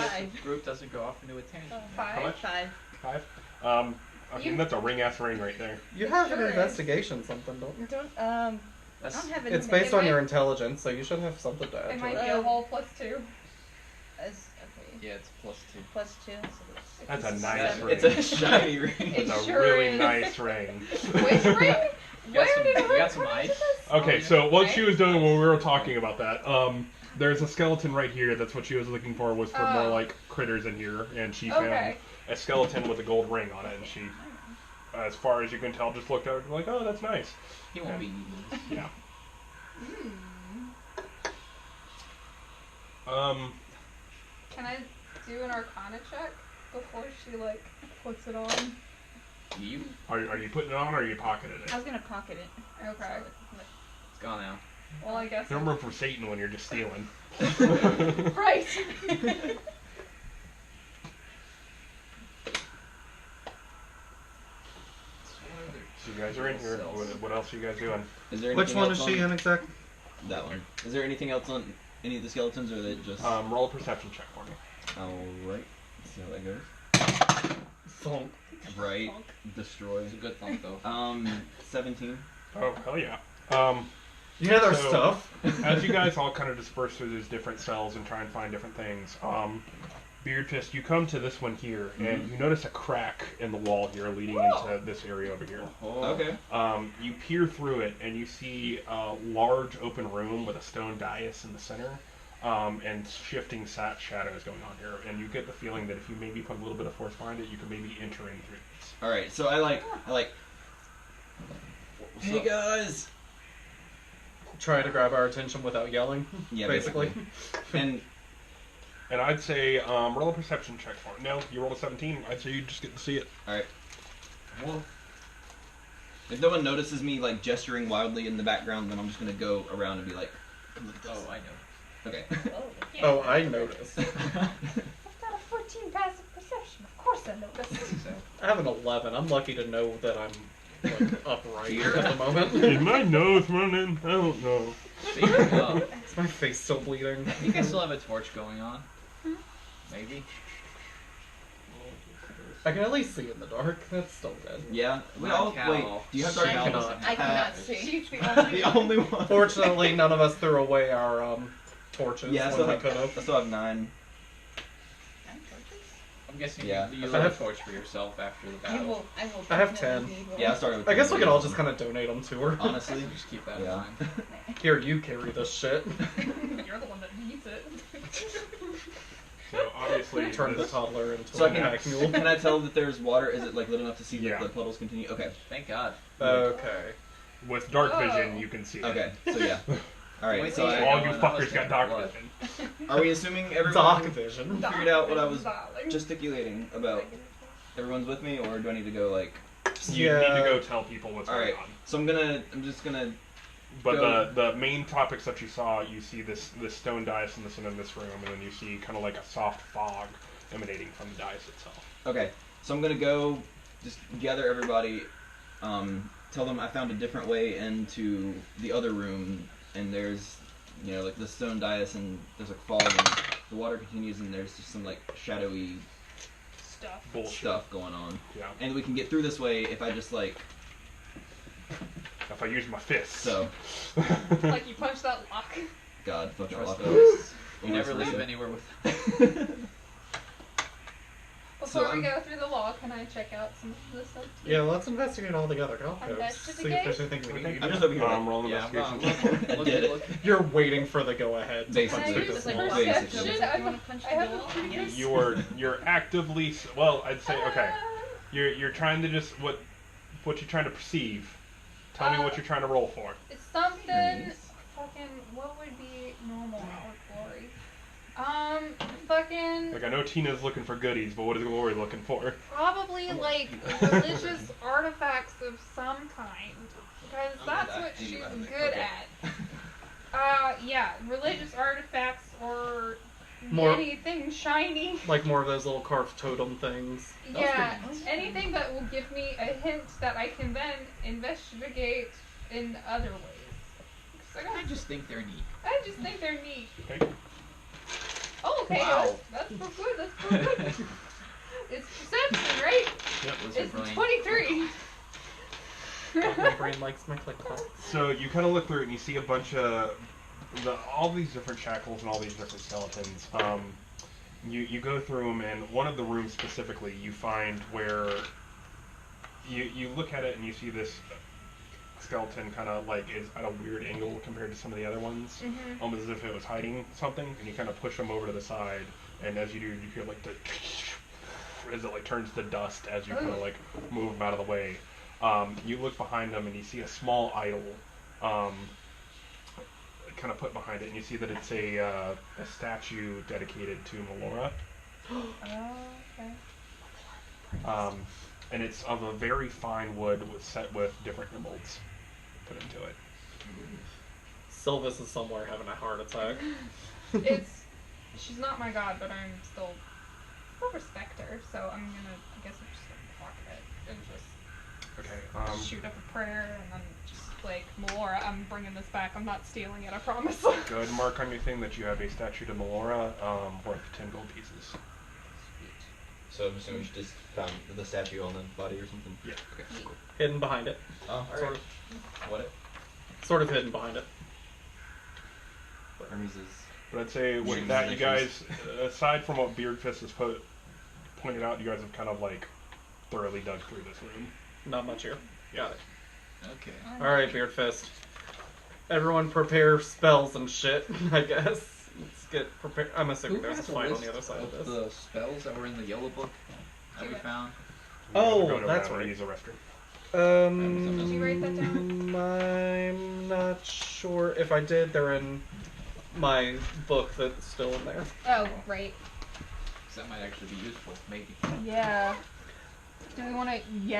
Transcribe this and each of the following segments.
see if the group doesn't go off into a tangent. How much? 5. 5? I mean, that's a ring-ass ring right there. You have an investigation something, don't you? I don't have It's based on your intelligence, so you should have something to add It to might it. be a whole +2. Okay. Yeah, it's +2. +2. That's a nice ring. It's a shiny ring. It's a sure really is. nice ring. Which ring? Where did You got some ice? Okay, so what she was doing when we were talking about that, there's a skeleton right here. That's what she was looking for, was for more like critters in here, and she found a skeleton with a gold ring on it, and she, as far as you can tell, just looked at it like, oh, that's nice. He won't be needing this. Yeah. Can I do an Arcana check before she like puts it on? You? Are you putting it on, or are you pocketing it? I was gonna pocket it. Okay. It's gone now. Well, I guess. No room for Satan when you're just stealing. Right. So you guys are in here. What else are you guys doing? Is there Which anything one else is she on in exactly? that one? Is there anything else on any of the skeletons, or are they just? Roll a perception check for me. All right. See how that goes. Thunk. Right. Destroy. It's a good thump though. 17. Oh, hell yeah. Yeah, there's So- stuff. As you guys all kind of disperse through these different cells and try and find different things, Beardfist, you come to this one here, and you notice a crack in the wall here leading into this area over here. Okay. You peer through it, and you see a large open room with a stone dais in the center, and shifting shadows going on here. And you get the feeling that if you maybe put a little bit of force behind it, you could maybe enter in through this. All right. So I like. Hey guys. Try to grab our attention without yelling. Yeah, basically. And I'd say roll a perception check for it. No, you rolled a 17. I'd say you just get to see it. all right. Well, if no one notices me like gesturing wildly in the background, then I'm just gonna go around and be like, "Come look at this." Oh, I know. Okay. Oh, I noticed. I've got a 14 passive perception. Of course I noticed. I have an 11. I'm lucky to know that I'm like upright at the moment. Is my nose running? I don't know. Speaking of, Is my face still bleeding? you guys still have a torch going on? Maybe. I can at least see in the dark. That's still good. Yeah. My Wait. cow. Do you have She dark cannot. vision? I cannot see. She's the only The only one. Fortunately, none of us threw away our torches Yeah. when So we I could have. still have 9. I'm guessing Yeah. you lit I a have- torch for yourself after the I battle. will. I have definitely 10. need one. Yeah. I started with. I guess we 10. could all just kind of donate them to her. Honestly. Just keep that in Yeah. mind. Here, you carry this shit. You're the one that needs it. So obviously, Turn the this- toddler into So a I pack mule. can I tell that there's water? Is it like lit enough to see Yeah. that the puddles continue? Okay. Thank God. Okay. with dark Oh. vision, you can see it. Okay. So yeah. All right. Wait, So wait, All I, you I was fuckers got gonna dark blood. vision. are we assuming everyone Dark vision. figured out what I was Darling. gesticulating about? Everyone's with me, or do I need to go like? You Yeah. need to go tell people what's All going right. on. So I'm just gonna. But Go. the main topics that you saw, you see this stone dais in the center of this room, and then you see kind of like a soft fog emanating from the dais itself. Okay. So I'm gonna go, just gather everybody, tell them I found a different way into the other room, and there's, like the stone dais, and there's like fog, and the water continues, and there's just some like shadowy Stuff. Bullshit. stuff going on, Yeah. and we can get through this way if I just like If I use my fists. so. Like you punch that lock. God, fuck that Trust lock. us. You never leave anywhere with. Before So we go through the wall, can I check out some of this stuff? Yeah, let's investigate all together. Go. See if Investigate? there's anything we need. I'm just over here. Roll an Yeah, investigation. look, Did it. look. You're waiting for the go-ahead. to Basically. punch Can I through use this like wall. Basically. perception? You wanna punch I the have wall? a pretty good. You're actively I'd say okay. You're trying to just what you're trying to perceive. Tell me what you're trying to roll for. It's something. Fucking. What would be normal or glory? Fucking. Like I know Tina's looking for goodies, but what is Glory looking for? Probably like religious artifacts of some kind, because Oh, that's that- what I knew she's about it. good Okay. at. Yeah, religious artifacts or More- anything shiny. Like more of those little carved totem things. Yeah, anything that will give me a hint that I can then investigate in other ways. 'Cause I just think they're neat. I just think they're neat. Okay. Oh, Okay, Wow. that's so good. That's so good. It's perception, right? Yep. Those are It's brilliant. 23. My brain likes my click clack. So you kind of look through it and you see a bunch of all these different shackles and all these different skeletons. You go through them, and one of the rooms specifically, you find where you look at it and you see this skeleton kind of like is at a weird angle compared to some of the other ones, almost as if it was hiding something. And you kind of push them over to the side, and as you do, you hear like the as it like turns to dust as you kind of like move them out of the way. You look behind them and you see a small idol kind of put behind it, and you see that it's a statue dedicated to Melora. Okay. And it's of a very fine wood set with different emeralds put into it. Sylvis is somewhere having a heart attack. She's not my god, but I'm still respect her, so I guess I'm just gonna fuck it and just Okay. shoot up a prayer and then just like, Melora, I'm bringing this back. I'm not stealing it, I promise. Go ahead and mark on your thing that you have a statue to Melora worth 10 gold pieces. So I'm assuming she just found the statue on the body or something? Yeah. Okay, cool. Hidden behind it. Oh, Sort alright. of. What? Sort of hidden behind it. Hermes is... But I'd say with James that, you Nicholas. guys, aside from what Beardfist has pointed out, you guys have kind of like thoroughly dug through this room. Not much here. Got it. Okay. Alright, Beardfist. Everyone prepare spells and shit, I guess. Let's get prepared. I'm assuming there's a fight on the other side of this. The spells that were in the yellow book that we found? Oh, Go to that's Battle, right. Use a restroom. Did you write that down? I'm not sure. If I did, they're in my book that's still in there. Oh, right. 'Cause that might actually be useful, maybe. Yeah. Do we want to,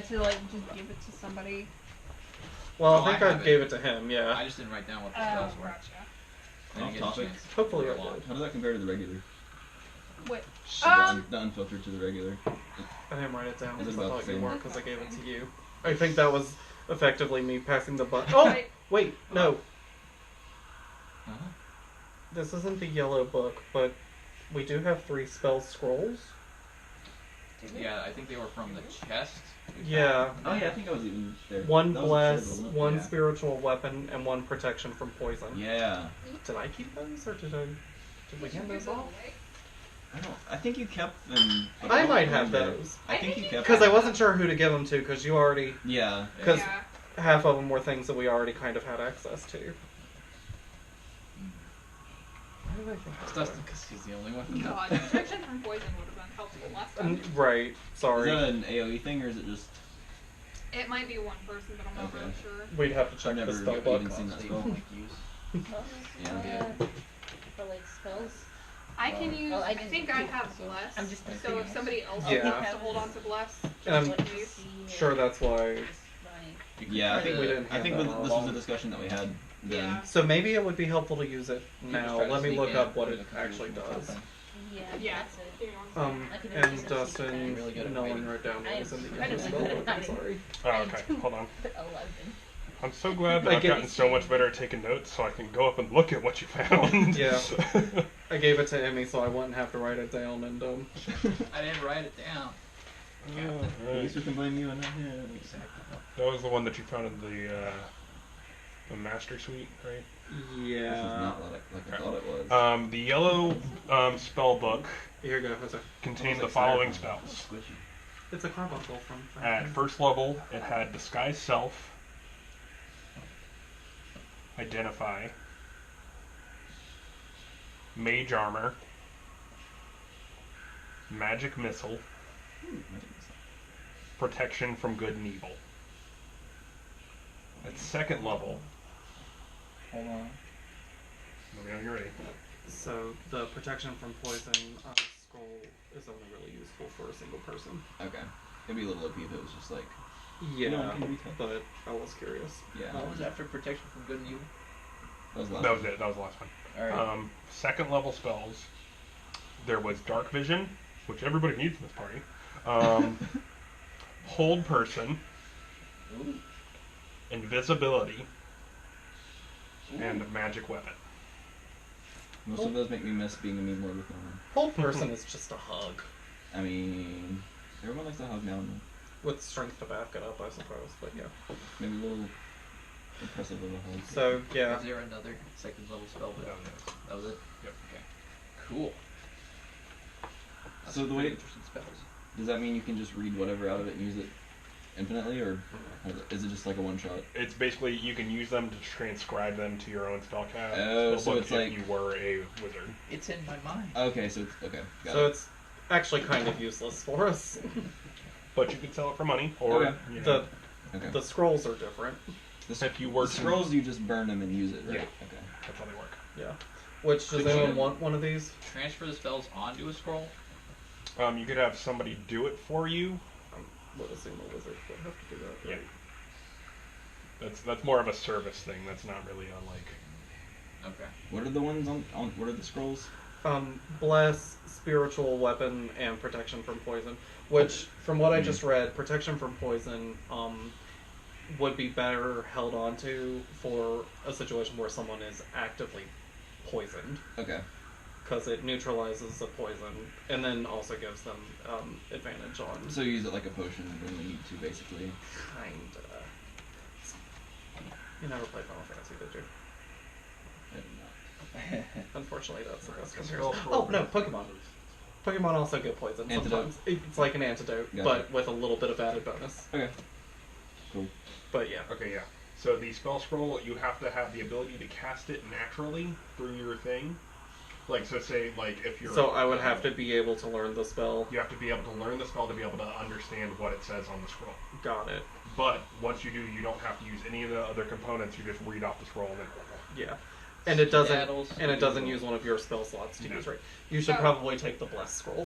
to like, just give it to somebody? Well, Oh, I think I I have it. gave it to him, yeah. I just didn't write down what the Oh, spells were. gotcha. I didn't get a Off-topic. chance. Hopefully I Very long. did. How does that compare to the regular? What? The unfiltered to the regular. I didn't write it down Is it because I about thought the you same? were because I gave it to you. I think that was effectively me passing the button. Oh! Right. Wait, no. Uh-huh. This isn't the yellow book, but we do have 3 spell scrolls. Yeah, I think they were from the chest. we Yeah. found. Oh yeah, I think I was even there. 1 That was bless, the shield, 1 wasn't it? spiritual weapon, and 1 protection from poison. Yeah. Did I keep those, or did we hand those off? I think you kept them. but I don't might have remember. those. I think you kept Because I them. wasn't sure who to give them to, because you already... Yeah. Because Yeah. half of them were things that we already kind of had access to. Why did I think It's that way? Dustin because he's the only one who knows. God, protection from poison would have been helpful last time. Right, Is sorry. that an AoE thing or is it just? It might be one person, but I'm not Okay. really sure. We'd have to I've check never the spell book. even seen that They spell. don't like use. Yeah. For like spells. I can use. Oh, I I didn't- think I have bless. I'm just So if somebody else Yeah. wants to hold on to bless, Um, just please. Sure, that's why. You can Yeah, I try think we to- didn't I have think that this all was along. a discussion that we had then. Yeah. So maybe it would be helpful to use it you now. just try to Let me sneak look in up what through it the actually conversation or does. something. Yeah. Yeah. That's it. Give me one second. I can And never see Dustin, Really good at no one writing. wrote down what I was in am the incredibly spell good at book. I'm writing. sorry. Oh, okay. Hold on. 11. I'm so glad that I I've get- gotten so much better at taking notes, so I can go up and look at what you found. Yeah. I gave it to Emmy so I wouldn't have to write it down, and I didn't write it down. At least we can blame you and not him. Exactly. That was the one that you found in the master suite, right? This is yeah. not like I thought it was. The yellow spell book Here you go. Jose. contained the Like following styrofoam. spells. Squishy. It's a carbuncle from. At first level, it had Disguise Self, Identify, Mage Armor, Magic Missile, Protection from Good and Evil. At second level, Hold on. let me know when you're ready. So the protection from poison on a scroll is only really useful for a single person. Okay. It'd be a little OP if it was just like. Yeah, No one can read that. but I was curious. Yeah. What was after protection from good and evil? That was the last That was one. it. That was the last one. Alright. Second level spells. There was Dark Vision, which everybody needs in this party. Hold Person, Ooh. Invisibility, and Magic Weapon. Most of those make me miss being a meme lord with Norman. Whole person is just a hug. I mean, everyone likes to hug now and then. With strength to back it up, I suppose, but yeah. Maybe a little impressive of a hug. So, yeah. Is there another second level spell? No, That was it? Yep. Okay. Cool. That's So the some way- pretty interesting spells. Does that mean you can just read whatever out of it and use it infinitely, or is it just like a one shot? It's basically you can use them to transcribe them to your own spellcast. Oh, so spellbook it's if like- you were a wizard. It's in my mind. Okay, so it's okay. Got So it. it's actually kind of useless for us. But you could sell it for money, or Okay. you know, Okay. The scrolls are different. if you were The to- scrolls, you just burn them and use it, right? Yeah. Okay. that's how they work. Yeah. Which, does Did anyone you- want one of these? Transfer the spells onto a scroll? You could have somebody do it for you. Would assume a wizard would have to do that. Yeah. That's more of a service thing. That's not really on like. Okay. What are the ones on? What are the scrolls? Bless, spiritual weapon, and protection from poison. Which, from what I just read, protection from poison would be better held onto for a situation where someone is actively poisoned, Okay. because it neutralizes the poison, and then also gives them advantage on. So you use it like a potion when you need to, basically. Kinda. You never played Final Fantasy, did you? I did not. Unfortunately, that's the best Spell comparison. scroll. Oh no, Pokemon. Pokemon also get poison Antidote. sometimes. It's like an antidote, Gotcha. but with a little bit of added bonus. Okay. Cool. But yeah. Okay, yeah. So the spell scroll, you have to have the ability to cast it naturally through your thing. Like, so say, like, if you're... So I would have to be able to learn the spell. You have to be able to learn the spell to be able to understand what it says on the scroll. Got it. But once you do, you don't have to use any of the other components. You just read off the scroll and then... Yeah. And it doesn't Skedaddles. use one of your spell slots to No. use, right? You should Oh. probably take the bless scroll.